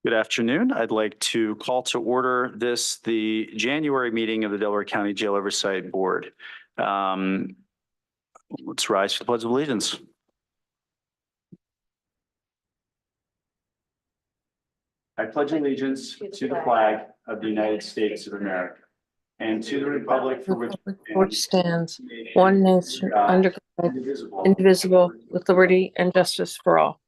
Good afternoon. I'd like to call to order the January meeting of the Delaware County Jail Oversight Board. Let's rise for the Pledge of Allegiance. I pledge allegiance to the flag of the United States of America and to the republic for which stands one nation under God, indivisible, with liberty and justice for all.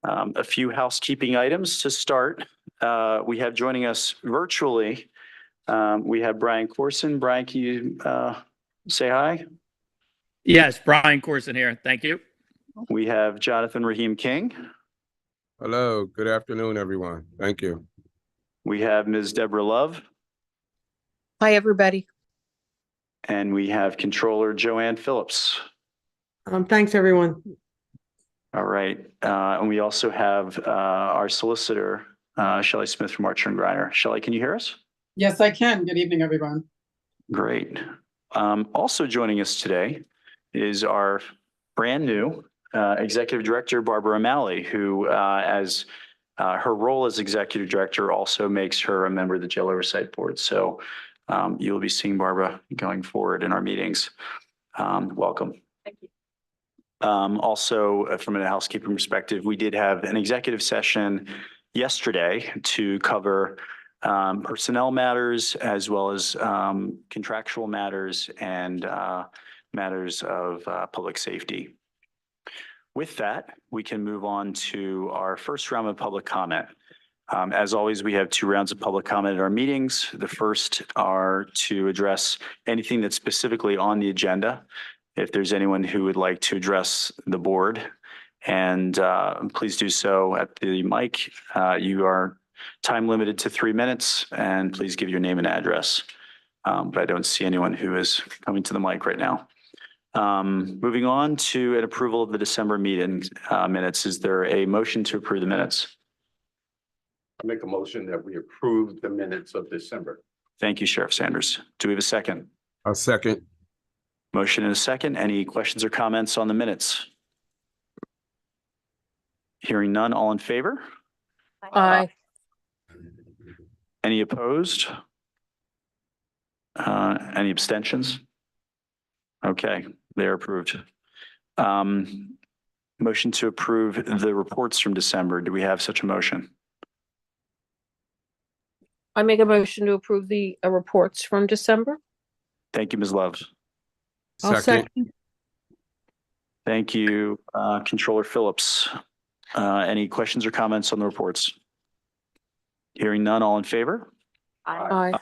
A few housekeeping items to start. We have joining us virtually. We have Brian Corson. Brian, can you say hi? Yes, Brian Corson here. Thank you. We have Jonathan Raheem King. Hello. Good afternoon, everyone. Thank you. We have Ms. Deborah Love. Hi, everybody. And we have Controller Joanne Phillips. Thanks, everyone. All right. And we also have our solicitor, Shelley Smith from Archer and Griner. Shelley, can you hear us? Yes, I can. Good evening, everyone. Great. Also joining us today is our brand new Executive Director, Barbara O'Malley, who as her role as Executive Director also makes her a member of the Jail Oversight Board. So you'll be seeing Barbara going forward in our meetings. Welcome. Thank you. Also, from a housekeeping perspective, we did have an executive session yesterday to cover personnel matters as well as contractual matters and matters of public safety. With that, we can move on to our first round of public comment. As always, we have 2 rounds of public comment at our meetings. The first are to address anything that's specifically on the agenda. If there's anyone who would like to address the board, and please do so at the mic. You are time limited to 3 minutes, and please give your name and address. But I don't see anyone who is coming to the mic right now. Moving on to an approval of the December meeting minutes. Is there a motion to approve the minutes? I make a motion that we approve the minutes of December. Thank you, Sheriff Sanders. Do we have a second? A second. Motion and a second. Any questions or comments on the minutes? Hearing none, all in favor? Aye. Any opposed? Any abstentions? Okay, they're approved. Motion to approve the reports from December. Do we have such a motion? I make a motion to approve the reports from December. Thank you, Ms. Love. I'll second. Thank you, Controller Phillips. Any questions or comments on the reports? Hearing none, all in favor? Aye.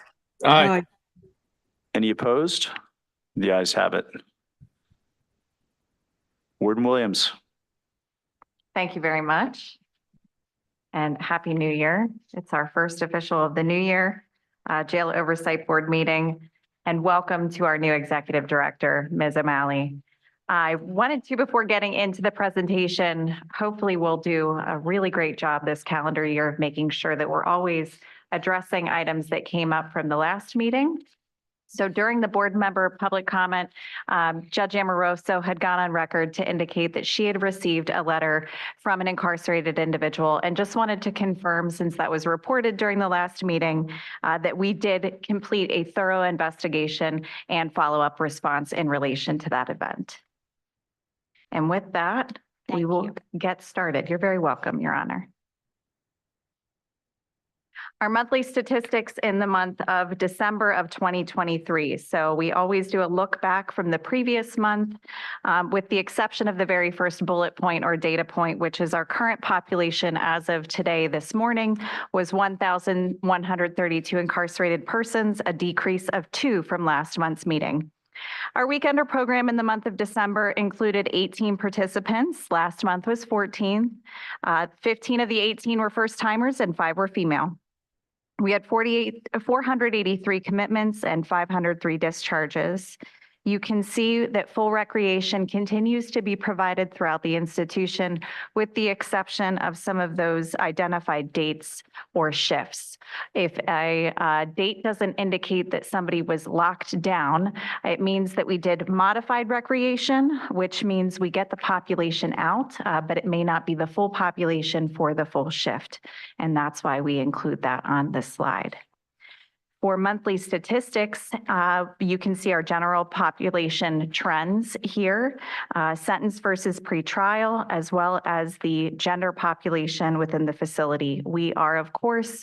Aye. Any opposed? The ayes have it. Warden Williams. Thank you very much. And Happy New Year. It's our first official of the new year, Jail Oversight Board meeting. And welcome to our new Executive Director, Ms. O'Malley. I wanted to, before getting into the presentation, hopefully we'll do a really great job this calendar year of making sure that we're always addressing items that came up from the last meeting. So during the board member public comment, Judge Amoroso had gone on record to indicate that she had received a letter from an incarcerated individual, and just wanted to confirm, since that was reported during the last meeting, that we did complete a thorough investigation and follow-up response in relation to that event. And with that, we will get started. You're very welcome, Your Honor. Our monthly statistics in the month of December of 2023. So we always do a look back from the previous month, with the exception of the very first bullet point or data point, which is our current population as of today, this morning, was 1,132 incarcerated persons, a decrease of 2 from last month's meeting. Our weekender program in the month of December included 18 participants. Last month was 14. 15 of the 18 were first timers and 5 were female. We had 483 commitments and 503 discharges. You can see that full recreation continues to be provided throughout the institution, with the exception of some of those identified dates or shifts. If a date doesn't indicate that somebody was locked down, it means that we did modified recreation, which means we get the population out, but it may not be the full population for the full shift. And that's why we include that on this slide. For monthly statistics, you can see our general population trends here, sentence versus pretrial, as well as the gender population within the facility. We are, of course,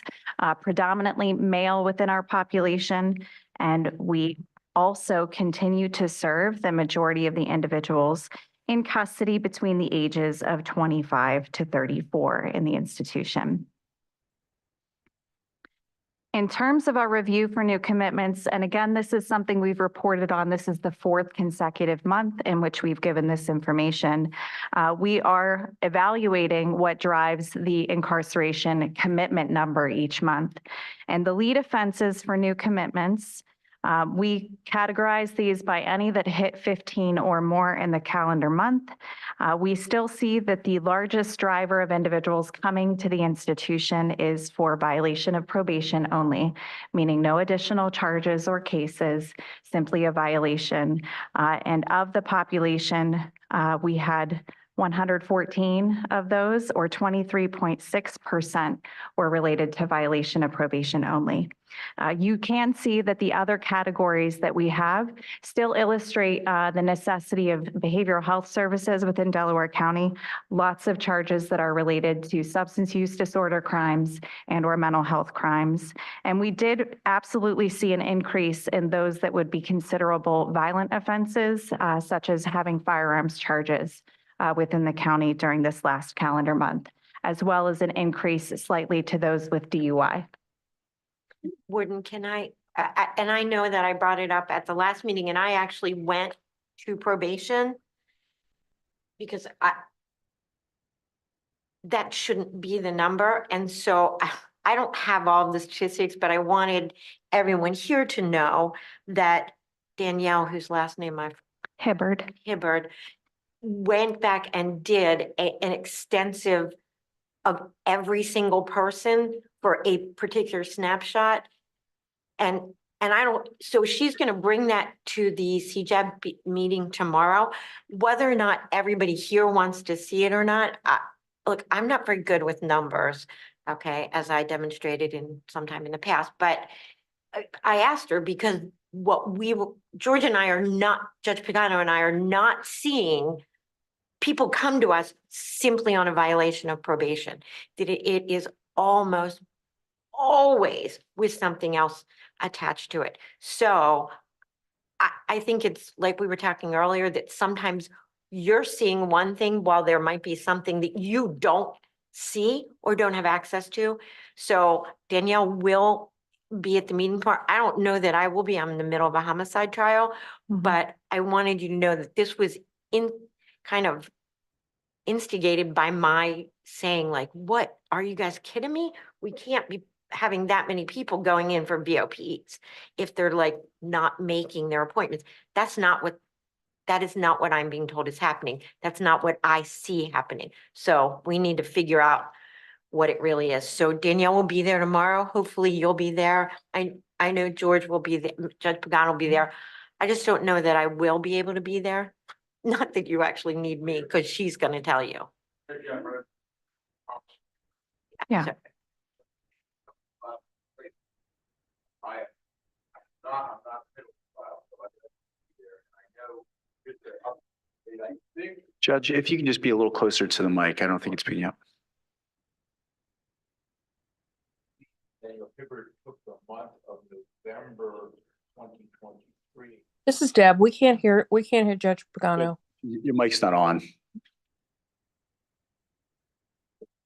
predominantly male within our population, and we also continue to serve the majority of the individuals in custody between the ages of 25 to 34 in the institution. In terms of our review for new commitments, and again, this is something we've reported on. This is the 4th consecutive month in which we've given this information. We are evaluating what drives the incarceration commitment number each month. And the lead offenses for new commitments, we categorize these by any that hit 15 or more in the calendar month. We still see that the largest driver of individuals coming to the institution is for violation of probation only, meaning no additional charges or cases, simply a violation. And of the population, we had 114 of those, or 23.6%, were related to violation of probation only. You can see that the other categories that we have still illustrate the necessity of behavioral health services within Delaware County. Lots of charges that are related to substance use disorder crimes and or mental health crimes. And we did absolutely see an increase in those that would be considerable violent offenses, such as having firearms charges within the county during this last calendar month, as well as an increase slightly to those with DUI. Warden, can and I know that I brought it up at the last meeting, and I actually went to probation because that shouldn't be the number. And so I don't have all the statistics, but I wanted everyone here to know that Danielle, whose last name Hibbard. Went back and did an extensive of every single person for a particular snapshot. And I don't, so she's going to bring that to the CJAB meeting tomorrow. Whether or not everybody here wants to see it or not, look, I'm not very good with numbers, okay, as I demonstrated in sometime in the past, but I asked her because George and I are not, Judge Pagano and I are not seeing people come to us simply on a violation of probation. That it is almost always with something else attached to it. So I think it's like we were talking earlier, that sometimes you're seeing one thing while there might be something that you don't see or don't have access to. So Danielle will be at the meeting part. I don't know that I will be. I'm in the middle of a homicide trial, but I wanted you to know that this was kind of instigated by my saying, like, what, are you guys kidding me? We can't be having that many people going in for VOPs if they're like not making their appointments. That is not what I'm being told is happening. That's not what I see happening. So we need to figure out what it really is. So Danielle will be there tomorrow. Hopefully you'll be there. I know George will be there. Judge Pagano will be there. I just don't know that I will be able to be there. Not that you actually need me, because she's going to tell you. Yeah. So, Judge, if you can just be a little closer to the mic, I don't think it's picking up. Daniel Hibbard took the month of November 2023. This is Deb. We can't hear Judge Pagano. Your mic's not on.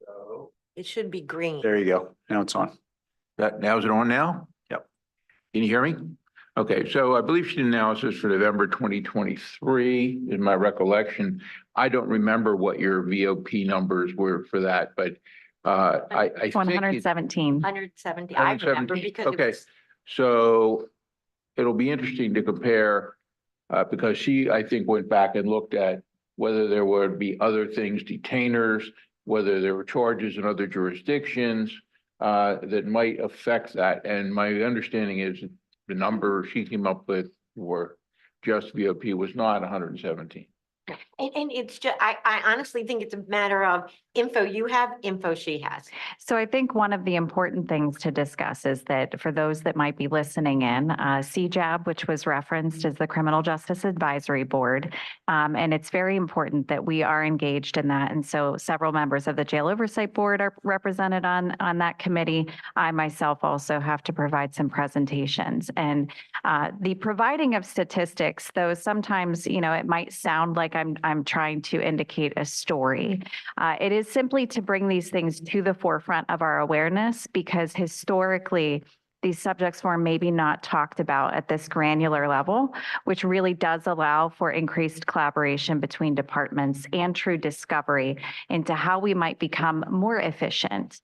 So it should be green. There you go. Now it's on. now is it on now? Yep. Can you hear me? Okay, so I believe she did analysis for November 2023 is my recollection. I don't remember what your VOP numbers were for that, but I think 117. 170. I remember 117. because Okay, so it'll be interesting to compare because she, I think, went back and looked at whether there would be other things, detainers, whether there were charges in other jurisdictions that might affect that. And my understanding is the number she came up with for just VOP was not 117. And it's just, I honestly think it's a matter of info you have, info she has. So I think one of the important things to discuss is that for those that might be listening in, CJAB, which was referenced as the Criminal Justice Advisory Board, and it's very important that we are engaged in that. And so several members of the Jail Oversight Board are represented on that committee. I myself also have to provide some presentations. And the providing of statistics, though sometimes, it might sound like I'm trying to indicate a story. It is simply to bring these things to the forefront of our awareness, because historically, these subjects were maybe not talked about at this granular level, which really does allow for increased collaboration between departments and true discovery into how we might become more efficient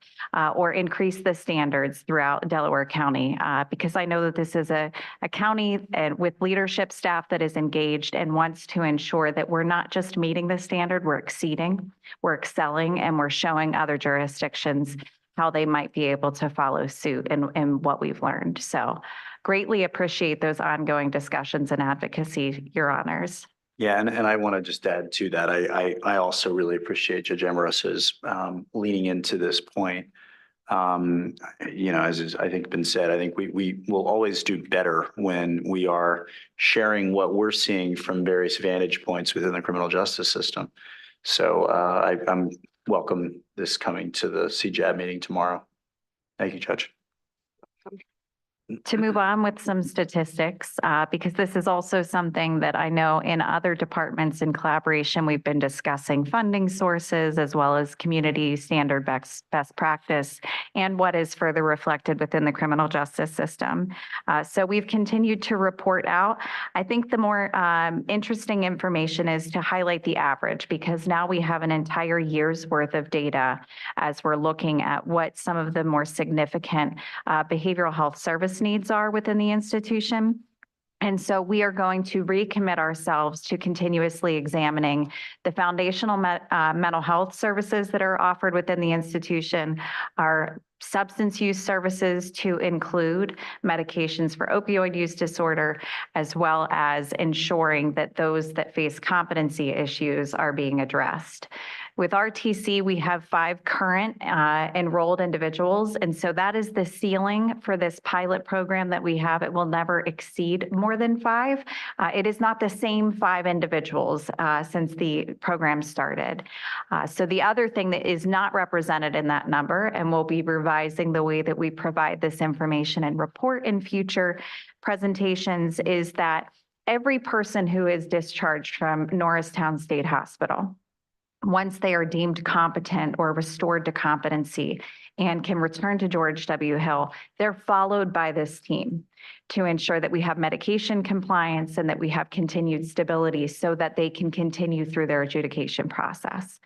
or increase the standards throughout Delaware County. Because I know that this is a county and with leadership staff that is engaged and wants to ensure that we're not just meeting the standard, we're exceeding, we're excelling, and we're showing other jurisdictions how they might be able to follow suit and what we've learned. So greatly appreciate those ongoing discussions and advocacy, Your Honors. Yeah, and I want to just add to that. I also really appreciate Judge Amoroso's leaning into this point. As is, I think, been said, I think we will always do better when we are sharing what we're seeing from various vantage points within the criminal justice system. So I'm welcome this coming to the CJAB meeting tomorrow. Thank you, Judge. To move on with some statistics, because this is also something that I know in other departments in collaboration, we've been discussing funding sources as well as community standard best practice and what is further reflected within the criminal justice system. So we've continued to report out. I think the more interesting information is to highlight the average, because now we have an entire year's worth of data as we're looking at what some of the more significant behavioral health service needs are within the institution. And so we are going to recommit ourselves to continuously examining the foundational mental health services that are offered within the institution, our substance use services to include medications for opioid use disorder, as well as ensuring that those that face competency issues are being addressed. With RTC, we have 5 current enrolled individuals, and so that is the ceiling for this pilot program that we have. It will never exceed more than 5. It is not the same 5 individuals since the program started. So the other thing that is not represented in that number, and we'll be revising the way that we provide this information and report in future presentations, is that every person who is discharged from Norristown State Hospital, once they are deemed competent or restored to competency and can return to George W. Hill, they're followed by this team to ensure that we have medication compliance and that we have continued stability so that they can continue through their adjudication process.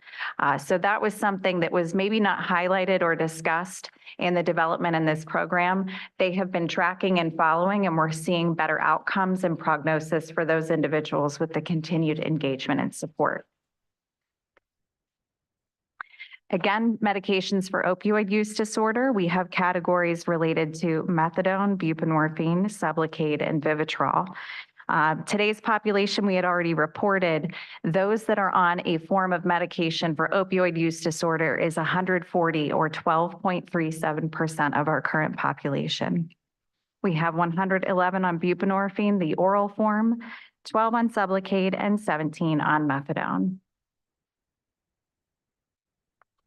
So that was something that was maybe not highlighted or discussed in the development in this program. They have been tracking and following, and we're seeing better outcomes and prognosis for those individuals with the continued engagement and support. Again, medications for opioid use disorder, we have categories related to methadone, buprenorphine, Sublocade, and Vivitrol. Today's population, we had already reported, those that are on a form of medication for opioid use disorder is 140 or 12.37% of our current population. We have 111 on buprenorphine, the oral form, 12 on Sublocade, and 17 on methadone.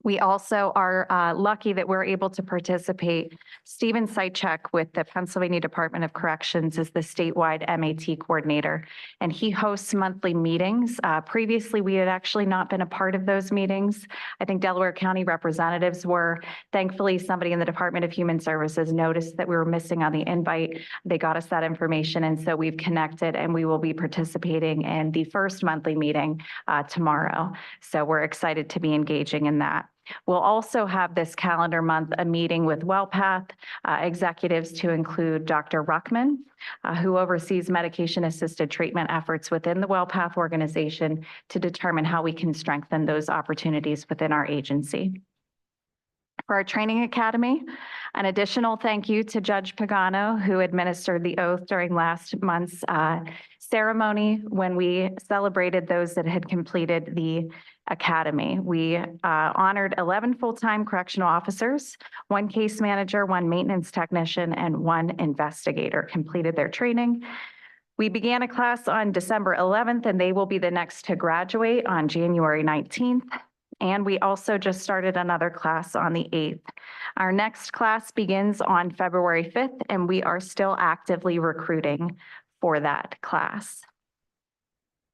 We also are lucky that we're able to participate. Stephen Sychek with the Pennsylvania Department of Corrections is the statewide MAT coordinator, and he hosts monthly meetings. Previously, we had actually not been a part of those meetings. I think Delaware County representatives were. Thankfully, somebody in the Department of Human Services noticed that we were missing on the invite. They got us that information, and so we've connected, and we will be participating in the first monthly meeting tomorrow. So we're excited to be engaging in that. We'll also have this calendar month a meeting with WellPath executives to include Dr. Ruckman, who oversees medication-assisted treatment efforts within the WellPath organization to determine how we can strengthen those opportunities within our agency. For our training academy, an additional thank you to Judge Pagano, who administered the oath during last month's ceremony when we celebrated those that had completed the academy. We honored 11 full-time correctional officers, 1 case manager, 1 maintenance technician, and 1 investigator completed their training. We began a class on December 11th, and they will be the next to graduate on January 19th. And we also just started another class on the 8th. Our next class begins on February 5th, and we are still actively recruiting for that class.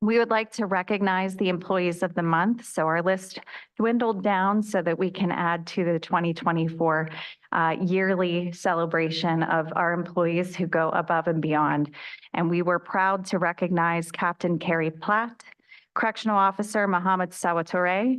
We would like to recognize the employees of the month. So our list dwindled down so that we can add to the 2024 yearly celebration of our employees who go above and beyond. And we were proud to recognize Captain Carrie Platt, Correctional Officer Mohammed Sawatore,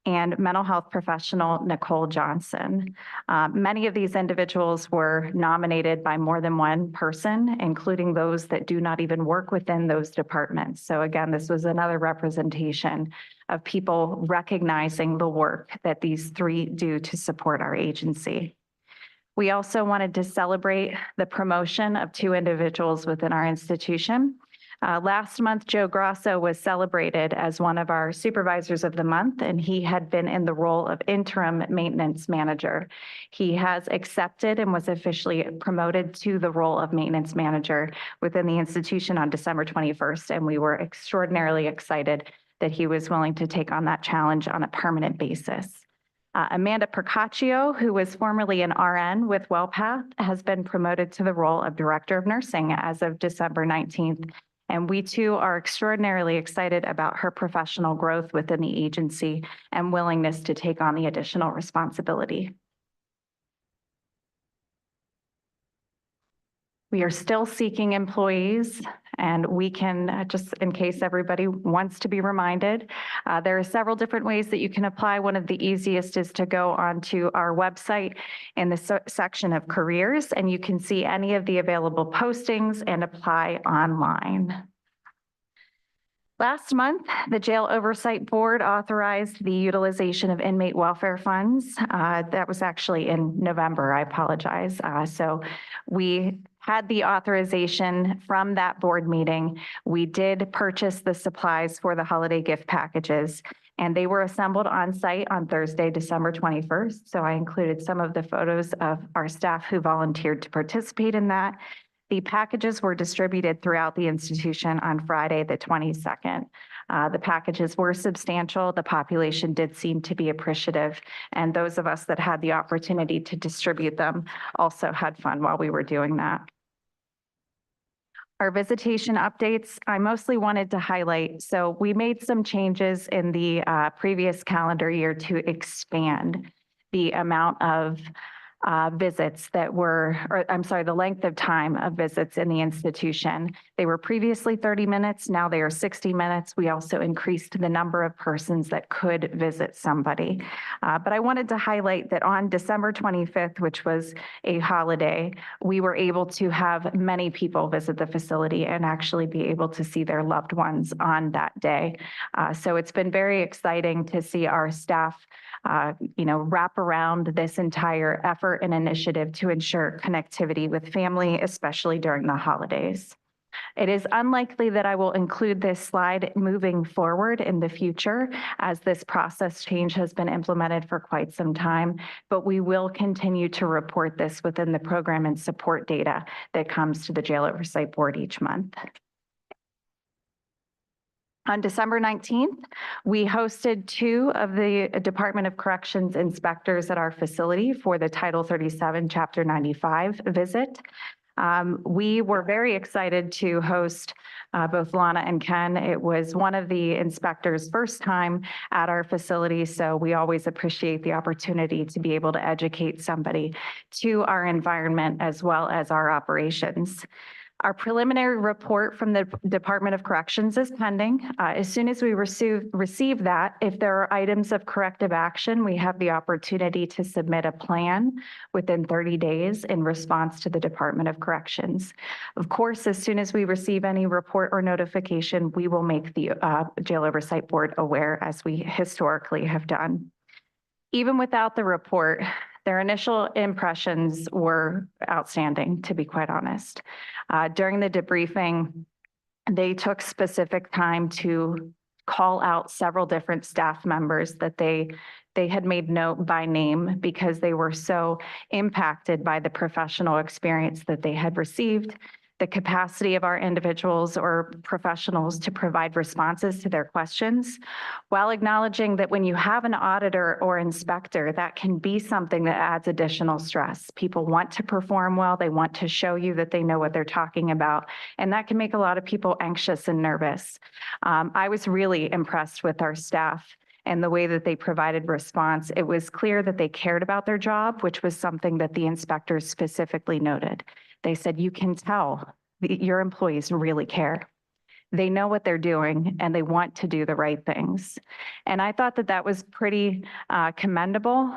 and mental health professional Nicole Johnson. Many of these individuals were nominated by more than one person, including those that do not even work within those departments. So again, this was another representation of people recognizing the work that these 3 do to support our agency. We also wanted to celebrate the promotion of 2 individuals within our institution. Last month, Joe Grosso was celebrated as one of our supervisors of the month, and he had been in the role of interim maintenance manager. He has accepted and was officially promoted to the role of maintenance manager within the institution on December 21st, and we were extraordinarily excited that he was willing to take on that challenge on a permanent basis. Amanda Percaccio, who was formerly an RN with WellPath, has been promoted to the role of Director of Nursing as of December 19th. And we too are extraordinarily excited about her professional growth within the agency and willingness to take on the additional responsibility. We are still seeking employees, and we can, just in case everybody wants to be reminded, there are several different ways that you can apply. One of the easiest is to go onto our website in the section of careers, and you can see any of the available postings and apply online. Last month, the Jail Oversight Board authorized the utilization of inmate welfare funds. That was actually in November, I apologize. So we had the authorization from that board meeting. We did purchase the supplies for the holiday gift packages, and they were assembled on site on Thursday, December 21st. So I included some of the photos of our staff who volunteered to participate in that. The packages were distributed throughout the institution on Friday, the 22nd. The packages were substantial. The population did seem to be appreciative, and those of us that had the opportunity to distribute them also had fun while we were doing that. Our visitation updates, I mostly wanted to highlight. So we made some changes in the previous calendar year to expand the amount of visits that were, or I'm sorry, the length of time of visits in the institution. They were previously 30 minutes, now they are 60 minutes. We also increased the number of persons that could visit somebody. But I wanted to highlight that on December 25th, which was a holiday, we were able to have many people visit the facility and actually be able to see their loved ones on that day. So it's been very exciting to see our staff wrap around this entire effort and initiative to ensure connectivity with family, especially during the holidays. It is unlikely that I will include this slide moving forward in the future, as this process change has been implemented for quite some time, but we will continue to report this within the program and support data that comes to the Jail Oversight Board each month. On December 19th, we hosted 2 of the Department of Corrections inspectors at our facility for the Title 37, Chapter 95 visit. We were very excited to host both Lana and Ken. It was one of the inspectors' first time at our facility, so we always appreciate the opportunity to be able to educate somebody to our environment as well as our operations. Our preliminary report from the Department of Corrections is pending. As soon as we receive that, if there are items of corrective action, we have the opportunity to submit a plan within 30 days in response to the Department of Corrections. Of course, as soon as we receive any report or notification, we will make the Jail Oversight Board aware, as we historically have done. Even without the report, their initial impressions were outstanding, to be quite honest. During the debriefing, they took specific time to call out several different staff members that they had made note by name because they were so impacted by the professional experience that they had received, the capacity of our individuals or professionals to provide responses to their questions, while acknowledging that when you have an auditor or inspector, that can be something that adds additional stress. People want to perform well, they want to show you that they know what they're talking about, and that can make a lot of people anxious and nervous. I was really impressed with our staff and the way that they provided response. It was clear that they cared about their job, which was something that the inspectors specifically noted. They said, you can tell your employees really care. They know what they're doing and they want to do the right things. And I thought that that was pretty commendable.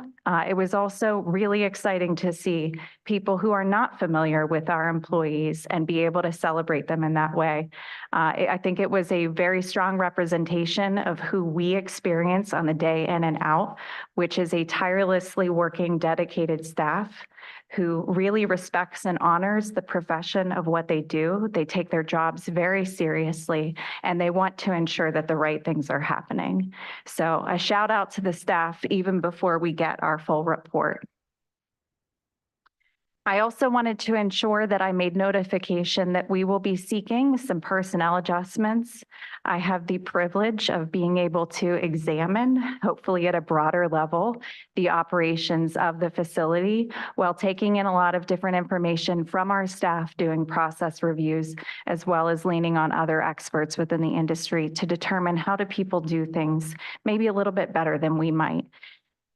It was also really exciting to see people who are not familiar with our employees and be able to celebrate them in that way. I think it was a very strong representation of who we experience on the day in and out, which is a tirelessly working, dedicated staff who really respects and honors the profession of what they do. They take their jobs very seriously and they want to ensure that the right things are happening. So a shout out to the staff even before we get our full report. I also wanted to ensure that I made notification that we will be seeking some personnel adjustments. I have the privilege of being able to examine, hopefully at a broader level, the operations of the facility while taking in a lot of different information from our staff doing process reviews, as well as leaning on other experts within the industry to determine how do people do things maybe a little bit better than we might.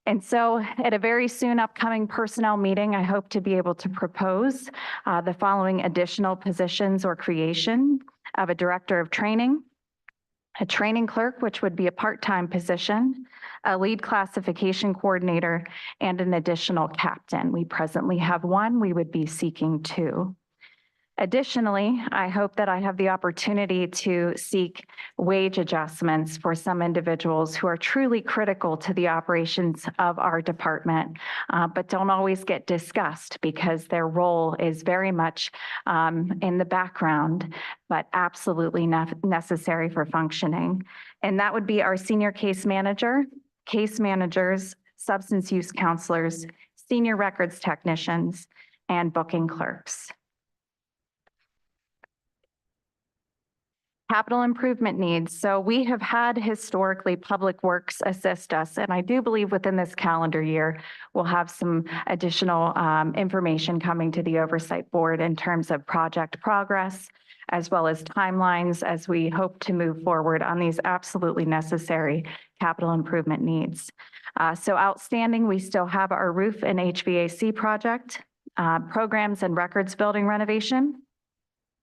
And so at a very soon upcoming personnel meeting, I hope to be able to propose the following additional positions or creation of a director of training, a training clerk, which would be a part-time position, a lead classification coordinator, and an additional captain. We presently have one, we would be seeking two. Additionally, I hope that I have the opportunity to seek wage adjustments for some individuals who are truly critical to the operations of our department, but don't always get discussed because their role is very much in the background, but absolutely necessary for functioning. And that would be our senior case manager, case managers, substance use counselors, senior records technicians, and booking clerks. Capital improvement needs. So we have had historically Public Works assist us, and I do believe within this calendar year, we'll have some additional information coming to the Oversight Board in terms of project progress, as well as timelines as we hope to move forward on these absolutely necessary capital improvement needs. So outstanding, we still have our roof and HVAC project, programs and records building renovation,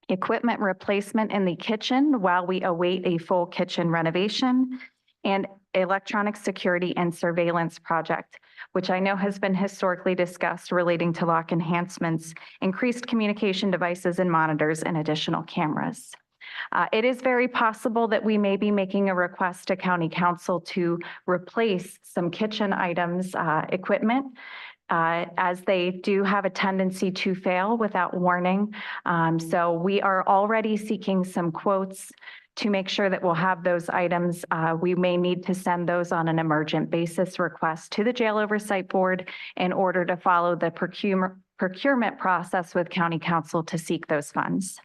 equipment replacement in the kitchen while we await a full kitchen renovation, and electronic security and surveillance project, which I know has been historically discussed relating to lock enhancements, increased communication devices and monitors, and additional cameras. It is very possible that we may be making a request to County Council to replace some kitchen items, equipment, as they do have a tendency to fail without warning. So we are already seeking some quotes to make sure that we'll have those items. We may need to send those on an emergent basis request to the Jail Oversight Board in order to follow the procurement process with County Council to seek those funds.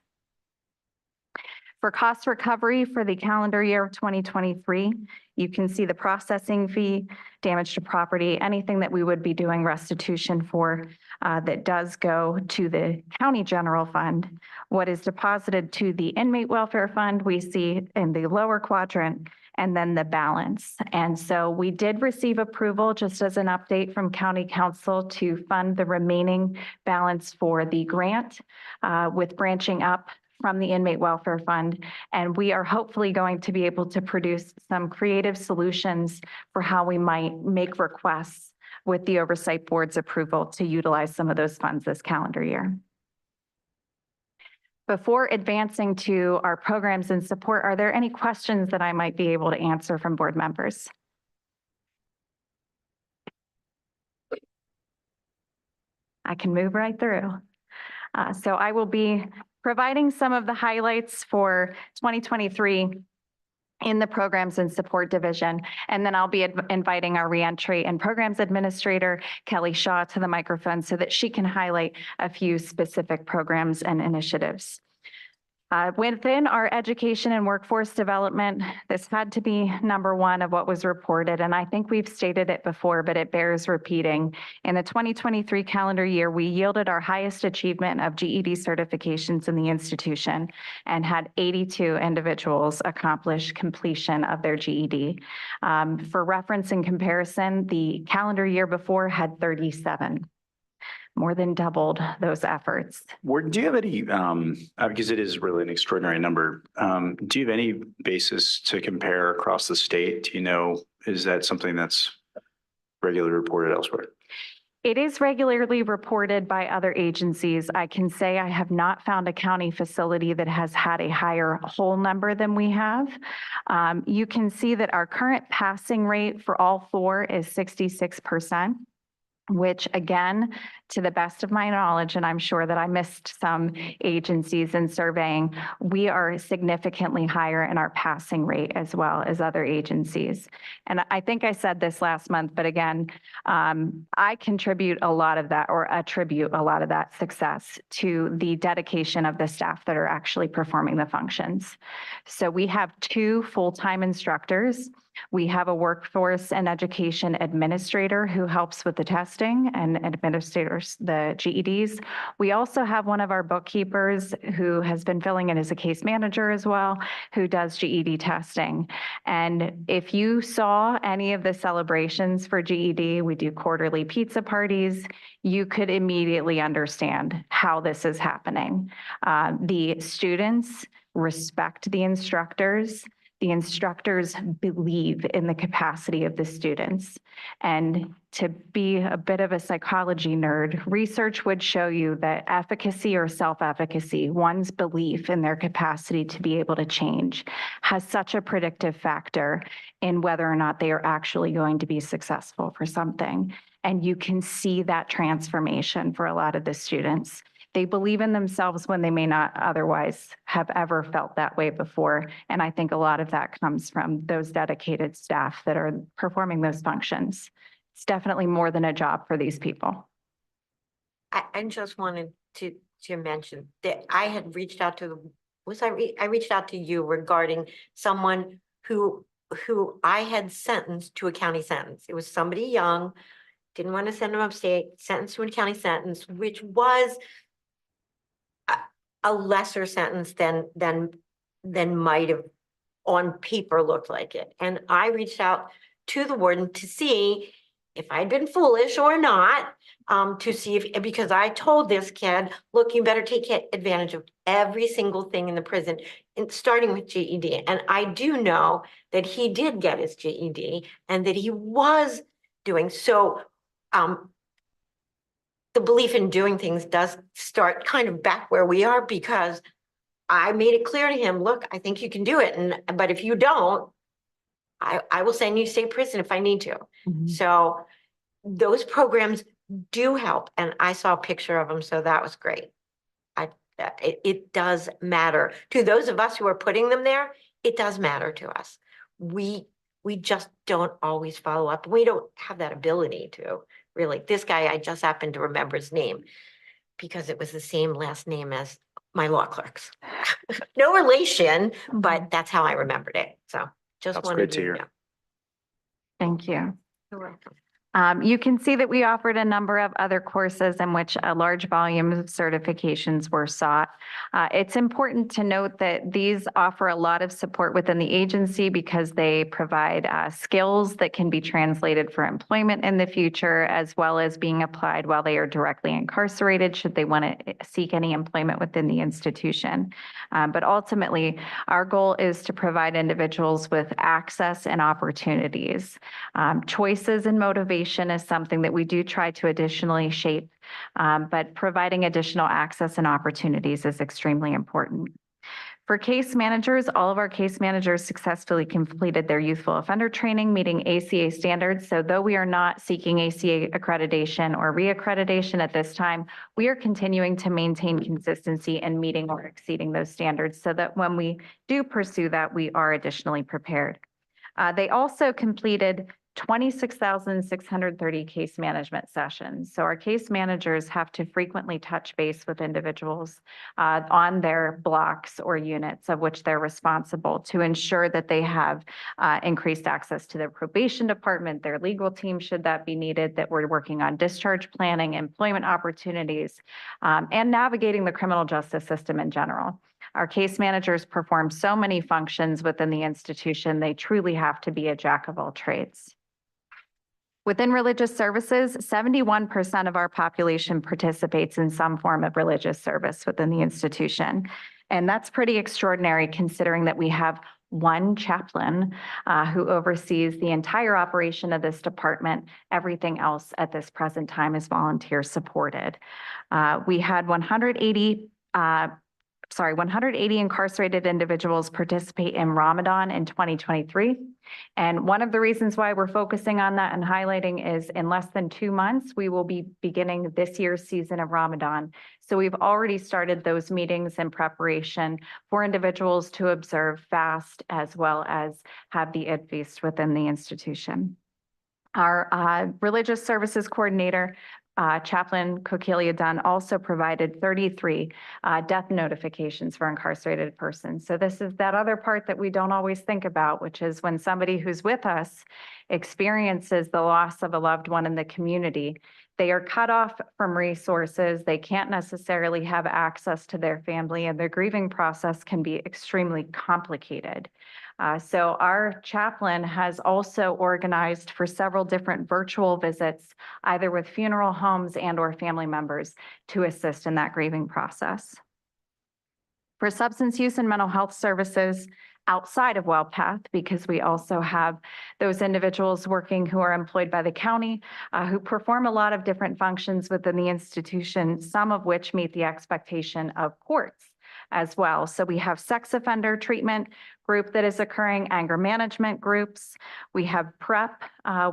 For cost recovery for the calendar year of 2023, you can see the processing fee, damage to property, anything that we would be doing restitution for that does go to the county general fund. What is deposited to the inmate welfare fund, we see in the lower quadrant, and then the balance. And so we did receive approval, just as an update from County Council, to fund the remaining balance for the grant with branching up from the inmate welfare fund. And we are hopefully going to be able to produce some creative solutions for how we might make requests with the Oversight Board's approval to utilize some of those funds this calendar year. Before advancing to our programs and support, are there any questions that I might be able to answer from board members? I can move right through. So I will be providing some of the highlights for 2023 in the Programs and Support Division. And then I'll be inviting our Reentry and Programs Administrator, Kelly Shaw, to the microphone so that she can highlight a few specific programs and initiatives. Within our education and workforce development, this had to be number one of what was reported. And I think we've stated it before, but it bears repeating. In the 2023 calendar year, we yielded our highest achievement of GED certifications in the institution and had 82 individuals accomplish completion of their GED. For reference and comparison, the calendar year before had 37. More than doubled those efforts. Do you have any, because it is really an extraordinary number, do you have any basis to compare across the state? Do you know, is that something that's regularly reported elsewhere? It is regularly reported by other agencies. I can say I have not found a county facility that has had a higher whole number than we have. You can see that our current passing rate for all four is 66%. Which again, to the best of my knowledge, and I'm sure that I missed some agencies in surveying, we are significantly higher in our passing rate as well as other agencies. And I think I said this last month, but again, I contribute a lot of that, or attribute a lot of that success to the dedication of the staff that are actually performing the functions. So we have 2 full-time instructors. We have a workforce and education administrator who helps with the testing and administers the GEDs. We also have one of our bookkeepers who has been filling in as a case manager as well, who does GED testing. And if you saw any of the celebrations for GED, we do quarterly pizza parties, you could immediately understand how this is happening. The students respect the instructors. The instructors believe in the capacity of the students. And to be a bit of a psychology nerd, research would show you that efficacy or self-efficacy, one's belief in their capacity to be able to change, has such a predictive factor in whether or not they are actually going to be successful for something. And you can see that transformation for a lot of the students. They believe in themselves when they may not otherwise have ever felt that way before. And I think a lot of that comes from those dedicated staff that are performing those functions. It's definitely more than a job for these people. I just wanted to mention that I had reached out to, I reached out to you regarding someone who I had sentenced to a county sentence. It was somebody young, didn't want to send them upstate, sentenced to a county sentence, which was a lesser sentence than might have on paper looked like it. And I reached out to the warden to see if I'd been foolish or not, to see if, because I told this kid, look, you better take advantage of every single thing in the prison, starting with GED. And I do know that he did get his GED and that he was doing so. The belief in doing things does start kind of back where we are, because I made it clear to him, look, I think you can do it. But if you don't, I will send you to state prison if I need to. Mm-hmm. So those programs do help. And I saw a picture of them. So that was great. It does matter to those of us who are putting them there. It does matter to us. We just don't always follow up. We don't have that ability to. Really, this guy, I just happened to remember his name because it was the same last name as my law clerks. No relation, but that's how I remembered it. So just That's wanted great to you hear. to know. Thank you. You're welcome. You can see that we offered a number of other courses in which a large volume of certifications were sought. It's important to note that these offer a lot of support within the agency because they provide skills that can be translated for employment in the future, as well as being applied while they are directly incarcerated should they want to seek any employment within the institution. But ultimately, our goal is to provide individuals with access and opportunities. Choices and motivation is something that we do try to additionally shape, but providing additional access and opportunities is extremely important. For case managers, all of our case managers successfully completed their youthful offender training, meeting ACA standards. So though we are not seeking ACA accreditation or reaccreditation at this time, we are continuing to maintain consistency and meeting or exceeding those standards so that when we do pursue that, we are additionally prepared. They also completed 26,630 case management sessions. So our case managers have to frequently touch base with individuals on their blocks or units of which they're responsible to ensure that they have increased access to their probation department, their legal team, should that be needed, that we're working on discharge planning, employment opportunities, and navigating the criminal justice system in general. Our case managers perform so many functions within the institution, they truly have to be a jack of all trades. Within religious services, 71% of our population participates in some form of religious service within the institution. And that's pretty extraordinary considering that we have one chaplain who oversees the entire operation of this department. Everything else at this present time is volunteer supported. We had 180 incarcerated individuals participate in Ramadan in 2023. And one of the reasons why we're focusing on that and highlighting is in less than 2 months, we will be beginning this year's season of Ramadan. So we've already started those meetings in preparation for individuals to observe fast as well as have the Eid feast within the institution. Our religious services coordinator, Chaplain Kokilia Dunn, also provided 33 death notifications for incarcerated persons. So this is that other part that we don't always think about, which is when somebody who's with us experiences the loss of a loved one in the community, they are cut off from resources. They can't necessarily have access to their family, and their grieving process can be extremely complicated. So our chaplain has also organized for several different virtual visits, either with funeral homes and or family members, to assist in that grieving process. For substance use and mental health services outside of WellPath, because we also have those individuals working who are employed by the county, who perform a lot of different functions within the institution, some of which meet the expectation of courts as well. So we have sex offender treatment group that is occurring, anger management groups. We have PrEP,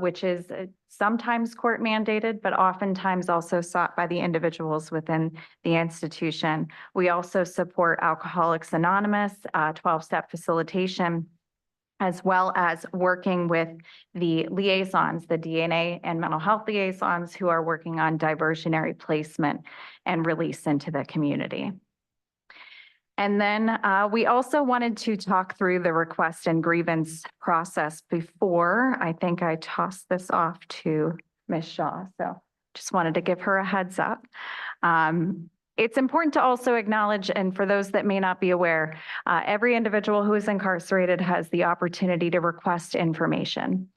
which is sometimes court mandated, but oftentimes also sought by the individuals within the institution. We also support Alcoholics Anonymous, 12-step facilitation, as well as working with the liaisons, the DNA and mental health liaisons who are working on diversionary placement and release into the community. And then we also wanted to talk through the request and grievance process before. I think I tossed this off to Ms. Shaw, so just wanted to give her a heads up. It's important to also acknowledge, and for those that may not be aware, every individual who is incarcerated has the opportunity to request information.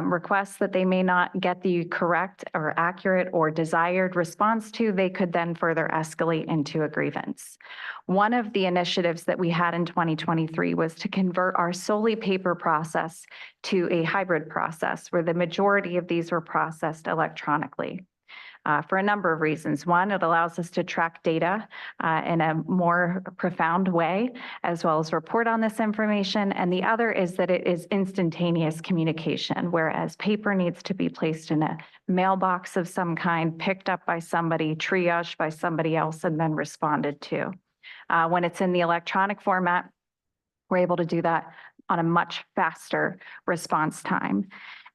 Requests that they may not get the correct or accurate or desired response to, they could then further escalate into a grievance. One of the initiatives that we had in 2023 was to convert our solely paper process to a hybrid process where the majority of these were processed electronically. For a number of reasons. One, it allows us to track data in a more profound way, as well as report on this information. And the other is that it is instantaneous communication, whereas paper needs to be placed in a mailbox of some kind, picked up by somebody, triaged by somebody else, and then responded to. When it's in the electronic format, we're able to do that on a much faster response time.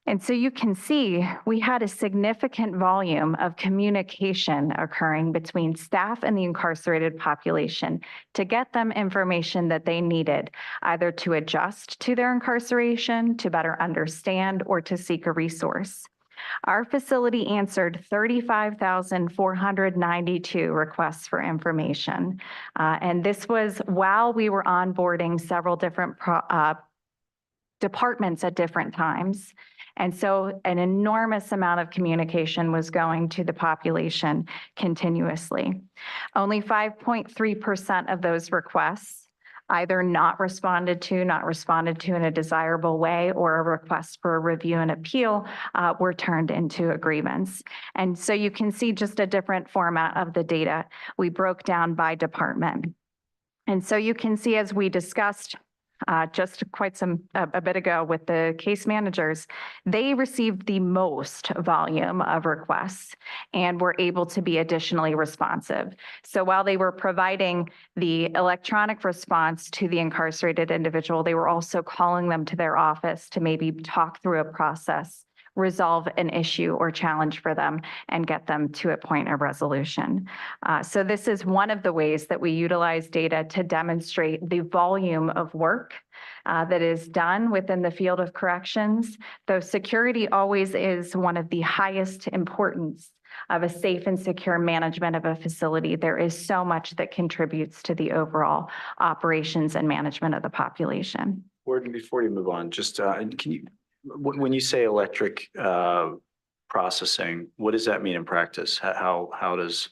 And so you can see we had a significant volume of communication occurring between staff and the incarcerated population to get them information that they needed, either to adjust to their incarceration, to better understand, or to seek a resource. Our facility answered 35,492 requests for information. And this was while we were onboarding several different departments at different times. And so an enormous amount of communication was going to the population continuously. Only 5.3% of those requests either not responded to in a desirable way, or a request for a review and appeal were turned into a grievance. And so you can see just a different format of the data we broke down by department. And so you can see, as we discussed just a bit ago with the case managers, they received the most volume of requests and were able to be additionally responsive. So while they were providing the electronic response to the incarcerated individual, they were also calling them to their office to maybe talk through a process, resolve an issue or challenge for them, and get them to a point of resolution. So this is one of the ways that we utilize data to demonstrate the volume of work that is done within the field of corrections. Though security always is one of the highest importance of a safe and secure management of a facility, there is so much that contributes to the overall operations and management of the population. Gordon, before you move on, just can you, when you say electric processing, what does that mean in practice? How does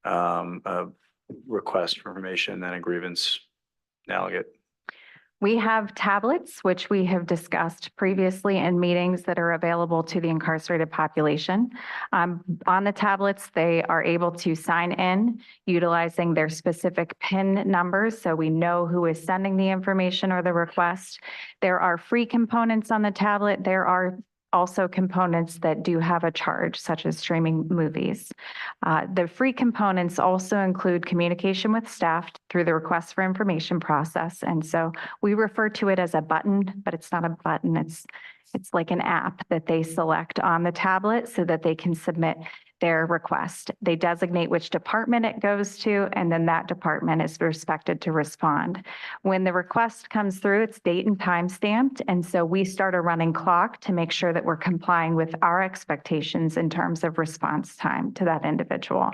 a request for information and a grievance navigate? We have tablets, which we have discussed previously in meetings, that are available to the incarcerated population. On the tablets, they are able to sign in utilizing their specific PIN numbers, so we know who is sending the information or the request. There are free components on the tablet. There are also components that do have a charge, such as streaming movies. The free components also include communication with staff through the request for information process. And so we refer to it as a button, but it's not a button. It's like an app that they select on the tablet so that they can submit their request. They designate which department it goes to, and then that department is expected to respond. When the request comes through, it's date and time stamped. And so we start a running clock to make sure that we're complying with our expectations in terms of response time to that individual.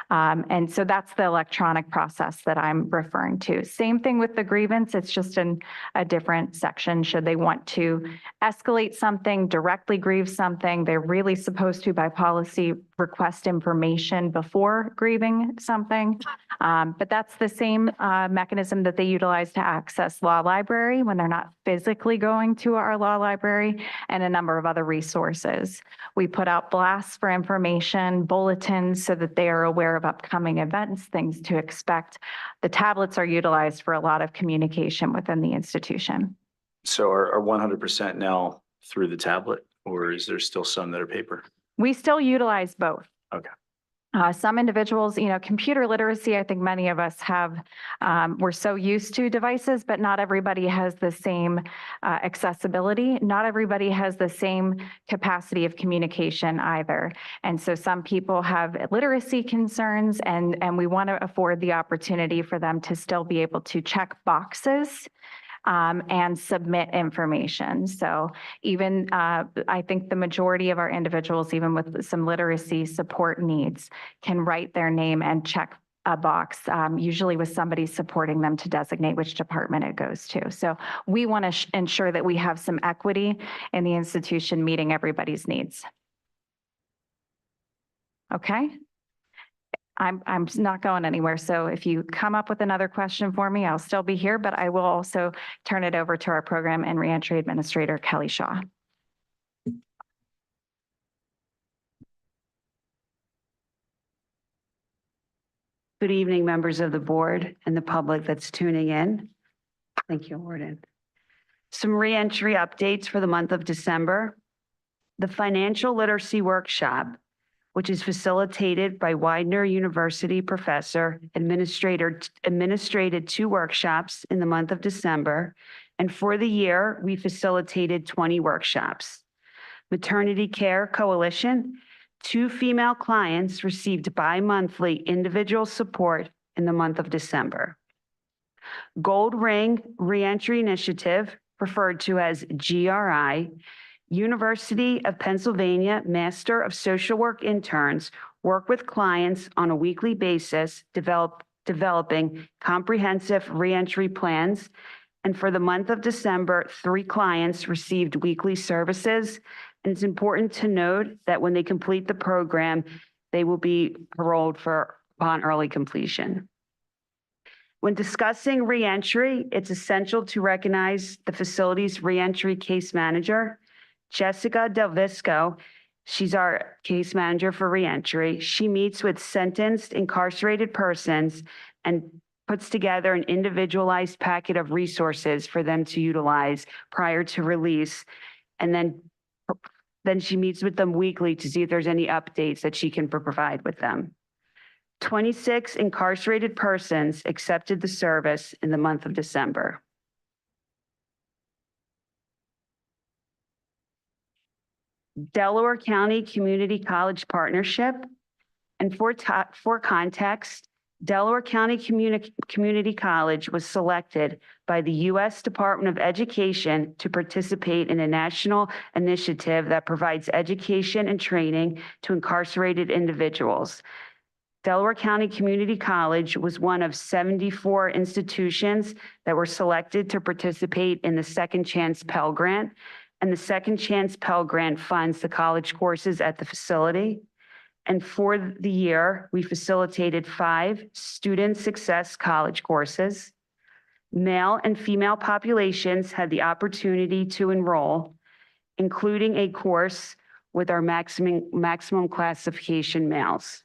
And so that's the electronic process that I'm referring to. Same thing with the grievance. It's just in a different section. Should they want to escalate something, directly grieve something, they're really supposed to, by policy, request information before grieving something. But that's the same mechanism that they utilize to access law library when they're not physically going to our law library, and a number of other resources. We put out blasts for information, bulletins, so that they are aware of upcoming events, things to expect. The tablets are utilized for a lot of communication within the institution. So are 100% now through the tablet, or is there still some that are paper? We still utilize both. Okay. Some individuals, computer literacy, I think many of us have, we're so used to devices, but not everybody has the same accessibility. Not everybody has the same capacity of communication either. And so some people have literacy concerns, and we want to afford the opportunity for them to still be able to check boxes and submit information. So even I think the majority of our individuals, even with some literacy support needs, can write their name and check a box, usually with somebody supporting them to designate which department it goes to. So we want to ensure that we have some equity in the institution meeting everybody's needs. Okay. I'm not going anywhere. So if you come up with another question for me, I'll still be here, but I will also turn it over to our program and reentry administrator, Kelly Shaw. Good evening, members of the board and the public that's tuning in. Thank you, Warden. Some reentry updates for the month of December. The financial literacy workshop, which is facilitated by Widener University professor, administrated 2 workshops in the month of December. And for the year, we facilitated 20 workshops. Maternity Care Coalition, 2 female clients received bi-monthly individual support in the month of December. Gold Ring Reentry Initiative, referred to as GRI, University of Pennsylvania Master of Social Work interns work with clients on a weekly basis, developing comprehensive reentry plans. And for the month of December, 3 clients received weekly services. And it's important to note that when they complete the program, they will be paroled upon early completion. When discussing reentry, it's essential to recognize the facility's reentry case manager, Jessica Del Visco. She's our case manager for reentry. She meets with sentenced incarcerated persons and puts together an individualized packet of resources for them to utilize prior to release. And then she meets with them weekly to see if there's any updates that she can provide with them. 26 incarcerated persons accepted the service in the month of December. Delaware County Community College Partnership. And for context, Delaware County Community College was selected by the U.S. Department of Education to participate in a national initiative that provides education and training to incarcerated individuals. Delaware County Community College was one of 74 institutions that were selected to participate in the Second Chance Pell Grant. And the Second Chance Pell Grant funds the college courses at the facility. And for the year, we facilitated 5 student success college courses. Male and female populations had the opportunity to enroll, including a course with our maximum classification males.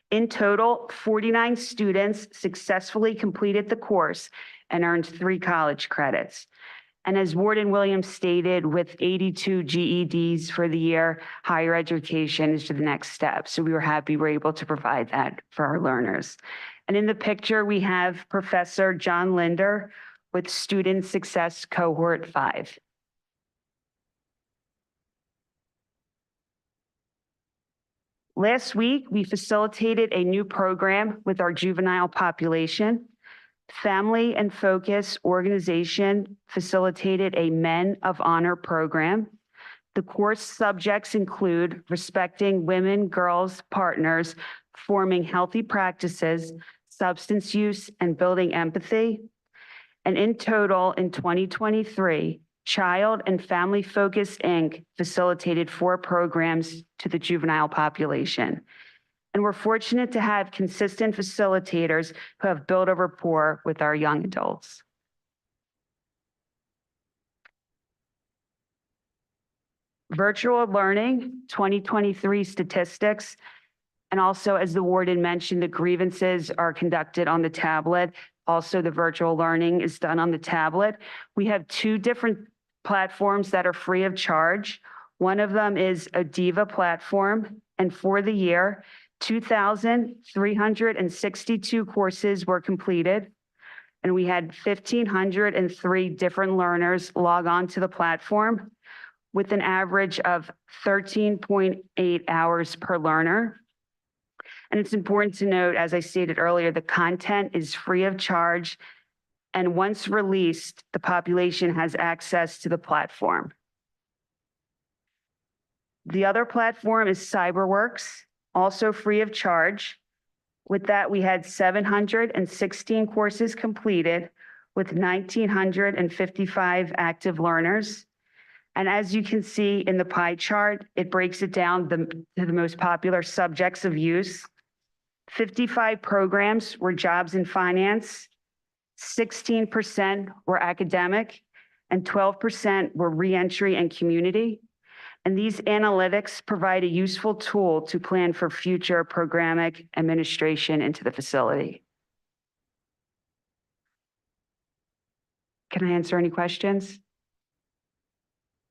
In total, 49 students successfully completed the course and earned 3 college credits. And as Warden Williams stated, with 82 GEDs for the year, higher education is the next step. So we were happy we're able to provide that for our learners. And in the picture, we have Professor John Linder with Student Success Cohort 5. Last week, we facilitated a new program with our juvenile population. Family and Focus organization facilitated a Men of Honor program. The course subjects include respecting women, girls, partners, forming healthy practices, substance use, and building empathy. And in total, in 2023, Child and Family Focus, Inc. facilitated 4 programs to the juvenile population. And we're fortunate to have consistent facilitators who have built a rapport with our young adults. Virtual learning, 2023 statistics, and also as the warden mentioned, the grievances are conducted on the tablet. Also, the virtual learning is done on the tablet. We have 2 different platforms that are free of charge. One of them is a Diva platform, and for the year, 2,362 courses were completed, and we had 1,503 different learners log on to the platform with an average of 13.8 hours per learner. And it's important to note, as I stated earlier, the content is free of charge, and once released, the population has access to the platform. The other platform is CyberWorks, also free of charge. With that, we had 716 courses completed with 1,955 active learners. And as you can see in the pie chart, it breaks it down to the most popular subjects of use. 55 programs were jobs and finance, 16% were academic, and 12% were reentry and community. And these analytics provide a useful tool to plan for future programmatic administration into the facility. Can I answer any questions?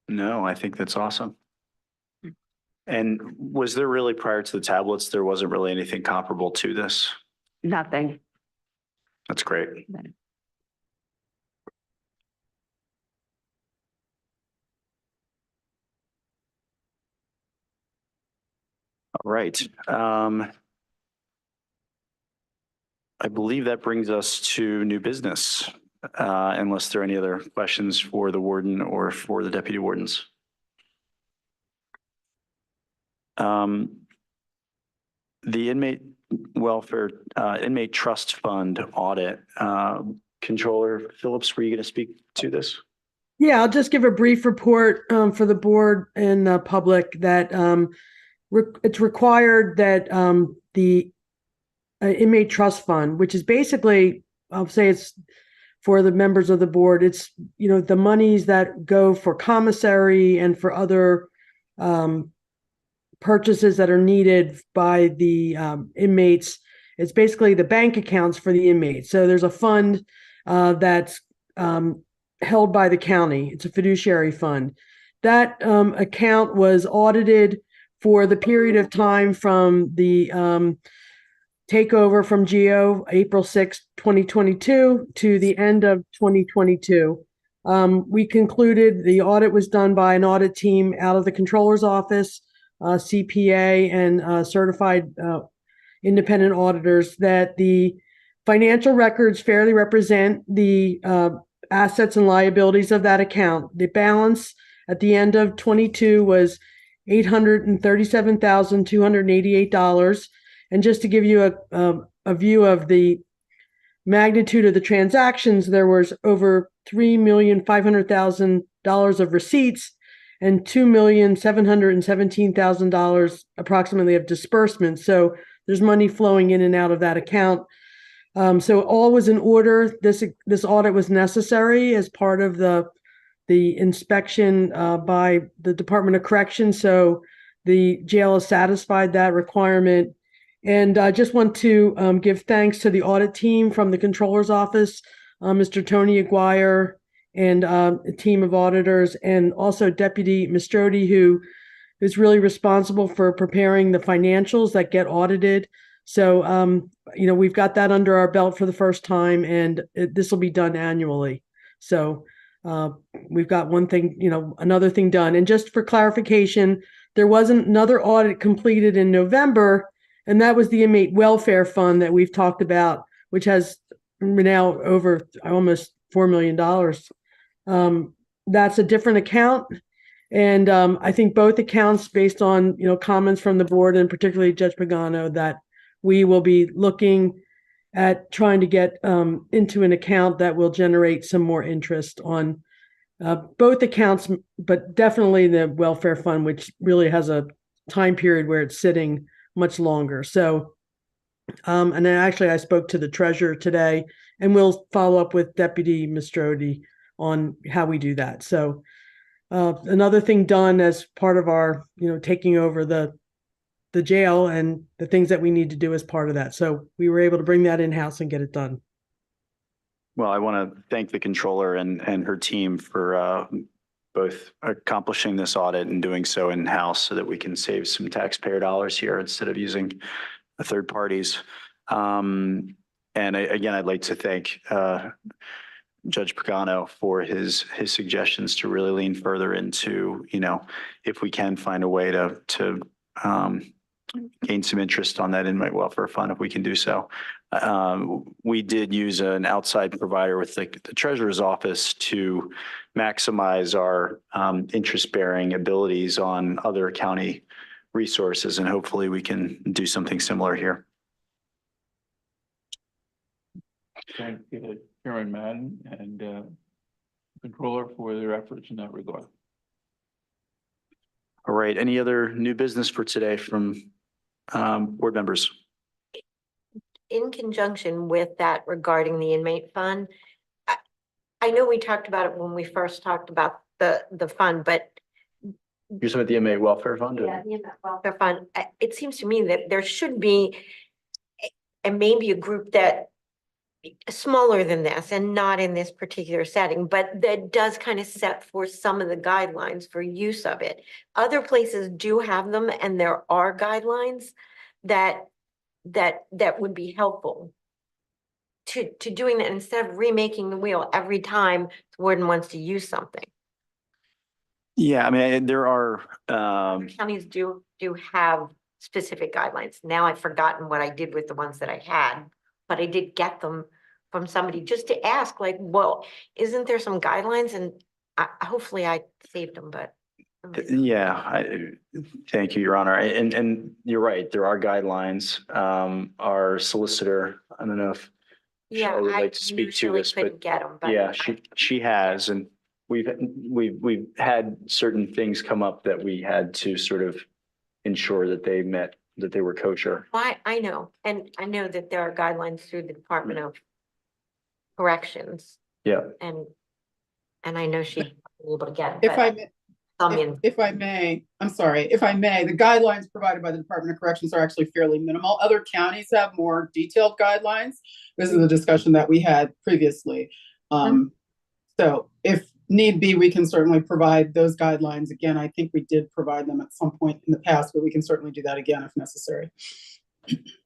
No, I think that's awesome. And was there really, prior to the tablets, there wasn't really anything comparable to this? Nothing. That's great. All right. I believe that brings us to new business, unless there are any other questions for the warden or for the deputy wardens. The inmate welfare, inmate trust fund audit, Controller Phillips, were you going to speak to this? Yeah, I'll just give a brief report for the board and the public that it's required that the inmate trust fund, which is basically, I'll say it's for the members of the board, it's, you know, the monies that go for commissary and for other purchases that are needed by the inmates. It's basically the bank accounts for the inmates. So there's a fund that's held by the county. It's a fiduciary fund. That account was audited for the period of time from the takeover from GEO, April 6, 2022 to the end of 2022. We concluded the audit was done by an audit team out of the controller's office, CPA, and certified independent auditors, that the financial records fairly represent the assets and liabilities of that account. The balance at the end of 22 was $837,288. And just to give you a view of the magnitude of the transactions, there was over $3,500,000 of receipts and $2,717,000 approximately of disbursements. So there's money flowing in and out of that account. So all was in order. This audit was necessary as part of the inspection by the Department of Corrections. So the jail has satisfied that requirement. And I just want to give thanks to the audit team from the Controller's Office, Mr. Tony Aguirre, and a team of auditors, and also Deputy Mistrodi, who is really responsible for preparing the financials that get audited. So, you know, we've got that under our belt for the first time, and this will be done annually. So we've got one thing, you know, another thing done. And just for clarification, there wasn't another audit completed in November, and that was the inmate welfare fund that we've talked about, which has now over almost $4 million. That's a different account. And I think both accounts, based on, you know, comments from the board and particularly Judge Pagano, that we will be looking at trying to get into an account that will generate some more interest on both accounts, but definitely the welfare fund, which really has a time period where it's sitting much longer. So, and then actually I spoke to the treasurer today, and we'll follow up with Deputy Mistrodi on how we do that. So another thing done as part of our, you know, taking over the jail and the things that we need to do as part of that. So we were able to bring that in-house and get it done. Well, I want to thank the controller and her team for both accomplishing this audit and doing so in-house so that we can save some taxpayer dollars here instead of using third parties. And again, I'd like to thank Judge Pagano for his suggestions to really lean further into, you know, if we can find a way to gain some interest on that inmate welfare fund, if we can do so. We did use an outside provider with the treasurer's office to maximize our interest-bearing abilities on other county resources, and hopefully we can do something similar here. Thank you, Chairman Madden and Controller for their efforts in that regard. All right. Any other new business for today from board members? In conjunction with that regarding the inmate fund, I know we talked about it when we first talked about the fund, but You're talking about the inmate welfare fund? yeah, the inmate welfare fund, it seems to me that there should be and maybe a group that smaller than this and not in this particular setting, but that does kind of set forth some of the guidelines for use of it. Other places do have them, and there are guidelines that would be helpful to doing that instead of remaking the wheel every time the warden wants to use something. Yeah, I mean, there are Counties do have specific guidelines. Now I've forgotten what I did with the ones that I had, but I did get them from somebody just to ask, like, well, isn't there some guidelines? And hopefully I saved them, but. Yeah, thank you, Your Honor. And you're right, there are guidelines. Our solicitor, I don't know if Yeah, Shelley would I like to speak to usually this, but couldn't get them, but. yeah, she has, and we've had certain things come up that we had to sort of ensure that they were kosher. I know, and I know that there are guidelines through the Department of Corrections, Yeah, and I know she'd be able to get. If I but may, some in. if I may, I'm sorry, if I may, the guidelines provided by the Department of Corrections are actually fairly minimal. Other counties have more detailed guidelines. This is a discussion that we had previously. So if need be, we can certainly provide those guidelines again. I think we did provide them at some point in the past, but we can certainly do that again if necessary.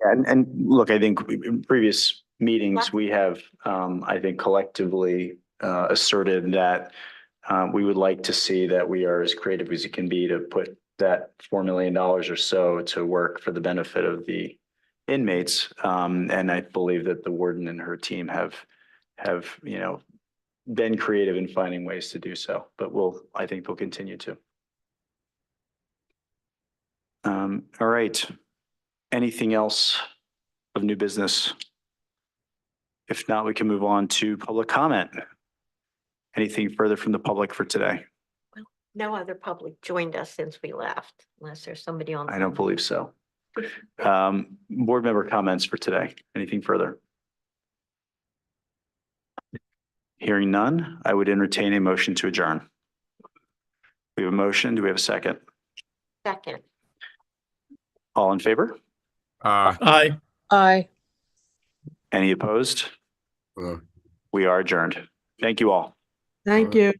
and look, I think in previous meetings, we have, I think collectively asserted that we would like to see that we are as creative as it can be to put that $4 million or so to work for the benefit of the inmates. And I believe that the warden and her team have, been creative in finding ways to do so, but I think we'll continue to. All right. Anything else of new business? If not, we can move on to public comment. Anything further from the public for today? No other public joined us since we left, unless there's somebody on. I don't believe so. Board member comments for today. Anything further? Hearing none, I would entertain a motion to adjourn. We have a motion. Do we have a second? Second. All in favor? Aye. Aye. Any opposed? We are adjourned. Thank you all. Thank you.